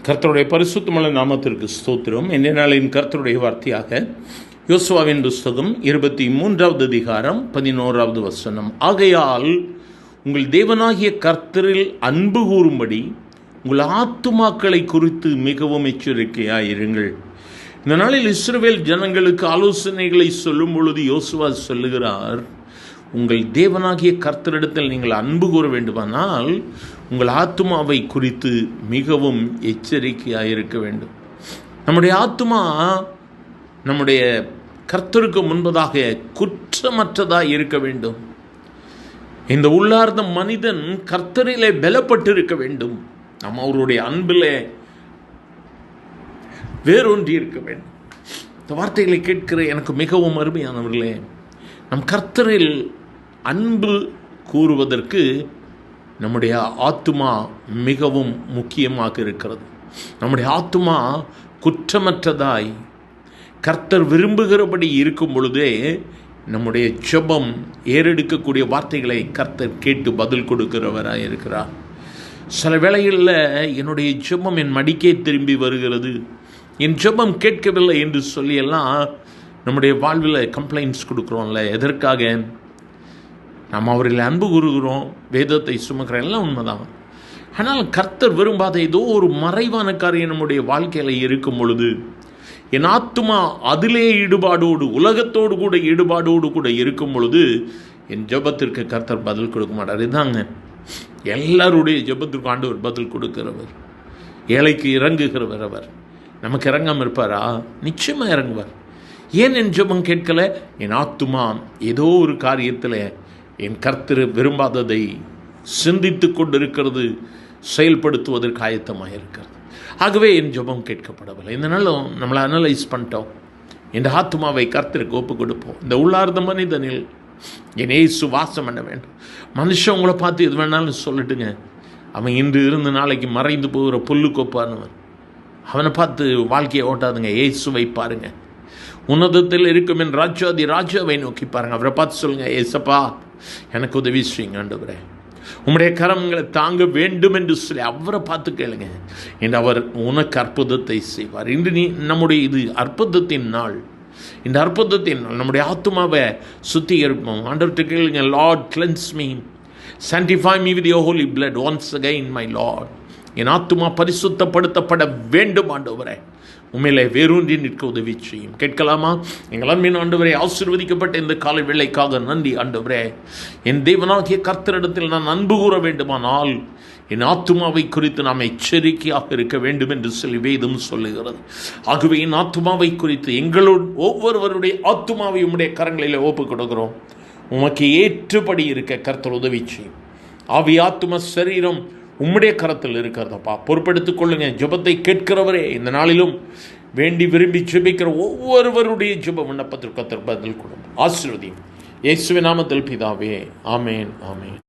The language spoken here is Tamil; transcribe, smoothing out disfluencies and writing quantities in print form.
கர்த்தருடைய பரிசுத்தமுள்ள நாமத்திற்கு ஸ்தோத்திரம். இந்த நாளின் கர்த்தருடைய வார்த்தையாக யோசுவாவின் புஸ்தகம் 23வது அதிகாரம் 11வது வசனம். ஆகையால் உங்கள் தேவனாகிய கர்த்தரில் அன்பு கூறும்படி உங்கள் ஆத்துமாக்களை குறித்து மிகவும் எச்சரிக்கையாயிருங்கள். இந்த நாளில் இஸ்ரவேல் ஜனங்களுக்கு ஆலோசனைகளை சொல்லும் பொழுது யோசுவா சொல்லுகிறார், உங்கள் தேவனாகிய கர்த்தரிடத்தில் நீங்கள் அன்பு கூற வேண்டுமானால் உங்கள் ஆத்துமாவை குறித்து மிகவும் எச்சரிக்கையாக இருக்க வேண்டும். நம்முடைய ஆத்துமா நம்முடைய கர்த்தருக்கு முன்பதாக குற்றமற்றதாக இருக்க வேண்டும். இந்த உள்ளார்ந்த மனிதன் கர்த்தரிலே பலப்பட்டு இருக்க வேண்டும். நம்ம அவருடைய அன்பிலே வேரூன்றி இருக்க வேண்டும். இந்த வார்த்தைகளை கேட்கிற எனக்கு மிகவும் அருமையானவர்களே, நம் கர்த்தரில் அன்பு கூறுவதற்கு நம்முடைய ஆத்துமா மிகவும் முக்கியமாக இருக்கிறது. நம்முடைய ஆத்துமா குற்றமற்றதாய் கர்த்தர் விரும்புகிறபடி இருக்கும் பொழுதே நம்முடைய ஜெபம் ஏறெடுக்கக்கூடிய வார்த்தைகளை கர்த்தர் கேட்டு பதில் கொடுக்கிறவராக இருக்கிறார். சில வேளைகளில் என்னுடைய ஜெபம் என் மடிக்கே திரும்பி வருகிறது, என் ஜெபம் கேட்கவில்லை என்று சொல்லியெல்லாம் நம்முடைய வாழ்வில் கம்ப்ளைண்ட்ஸ் கொடுக்குறோம்ல. எதற்காக? நாம் அவரில் அன்பு கூறுகிறோம், வேதத்தை சுமக்கிறோம், எல்லாம் உண்மைதான். ஆனால் கர்த்தர் விரும்பாத ஏதோ ஒரு மறைவான காரியம் நம்முடைய வாழ்க்கையில் இருக்கும் பொழுது என் ஆத்துமா அதிலே ஈடுபாடோடு, உலகத்தோடு கூட ஈடுபாடோடு கூட இருக்கும் பொழுது என் ஜெபத்திற்கு கர்த்தர் பதில் கொடுக்க மாட்டார். இதுதாங்க எல்லாருடைய ஜெபத்திற்கு ஆண்டவர் பதில் கொடுக்கிறவர், ஏழைக்கு இறங்குகிறவர். அவர் நமக்கு இறங்காமல் இருப்பாரா? நிச்சயமாக இறங்குவார். ஏன் என் ஜெபம் கேட்கலை? என் ஆத்துமா ஏதோ ஒரு காரியத்தில் என் கர்த்தர் விரும்பாததை சிந்தித்து கொண்டிருக்கிறது, செயல்படுத்துவதற்கு ஆயத்தமாக இருக்கிறது. ஆகவே என் ஜெபம் கேட்கப்படவில்லை. இந்த நாளும் நம்மளை அனலைஸ் பண்ணிட்டோம். என் ஆத்துமாவை கர்த்தருக்கு ஒப்பு கொடுப்போம். இந்த உள்ளார்ந்த மனிதனில் என் இயேசு வாசம் பண்ண வேண்டும். மனுஷன் உங்களை பார்த்து எது வேணாலும் சொல்லட்டுங்க, அவன் இன்று இருந்து நாளைக்கு மறைந்து போகிற புல்லு கொப்பானவன். அவனை பார்த்து வாழ்க்கையை ஓட்டாதுங்க. இயேசுவை பாருங்க. உன்னதத்தில் இருக்கும் என் ராஜாதி ராஜாவை நோக்கி பாருங்க. அவரை பார்த்து சொல்லுங்க, ஏசப்பா எனக்கு உதவி செய்யுங்க ஆண்டவரே, உம்முடைய கரங்களை தாங்க வேண்டும் என்று சொல்லி அவரை பார்த்து கேளுங்க. என்று அவர் உனக்கு அற்புதத்தை செய்வார். இன்று நம்முடைய இது அற்புதத்தின் நாள். இந்த அற்புதத்தின் நாள் நம்முடைய ஆத்துமாவை சுத்திகரிப்போம். ஆண்டவர்கிட்ட கேளுங்க, Lord cleanse me, sanctify me with your holy blood once again my Lord. என் ஆத்துமா பரிசுத்தப்படுத்தப்பட வேண்டும் ஆண்டவரே, உண்மையிலே வேரூன்றி நிற்க உதவி செய்யும். கேட்கலாமா? எங்கள் அன்பின் ஆண்டவரே, ஆசீர்வதிக்கப்பட்ட இந்த காலை வேளைக்காக நன்றி ஆண்டவரே. என் தேவனாகிய கர்த்தரிடத்தில் நான் அன்பு கூற வேண்டுமானால் என் ஆத்துமாவை குறித்து நாம் எச்சரிக்கையாக இருக்க வேண்டும் என்று சொல்லி வேதம் சொல்லுகிறது. ஆகவே என் ஆத்துமாவை குறித்து எங்களோடு ஒவ்வொருவருடைய ஆத்துமாவை உம்முடைய கரங்களில் ஒப்புக் கொடுக்கிறோம். உமக்கு ஏற்றபடி இருக்க கர்த்தர் உதவி செய்யும். ஆவி ஆத்தும சரீரம் உம்முடைய கரத்தில் இருக்கிறதப்பா, பொறுப்பெடுத்துக் கொள்ளுங்க. ஜெபத்தை கேட்கிறவரே, இந்த நாளிலும் வேண்டி விரும்பி ஜெபிக்கிற ஒவ்வொருவருடைய ஜெப விண்ணப்பத்திற்கு பதில் கொடுங்க. ஆசீர்வதியும். இயேசுவின் நாமத்தில் பிதாவே, ஆமேன், ஆமேன்.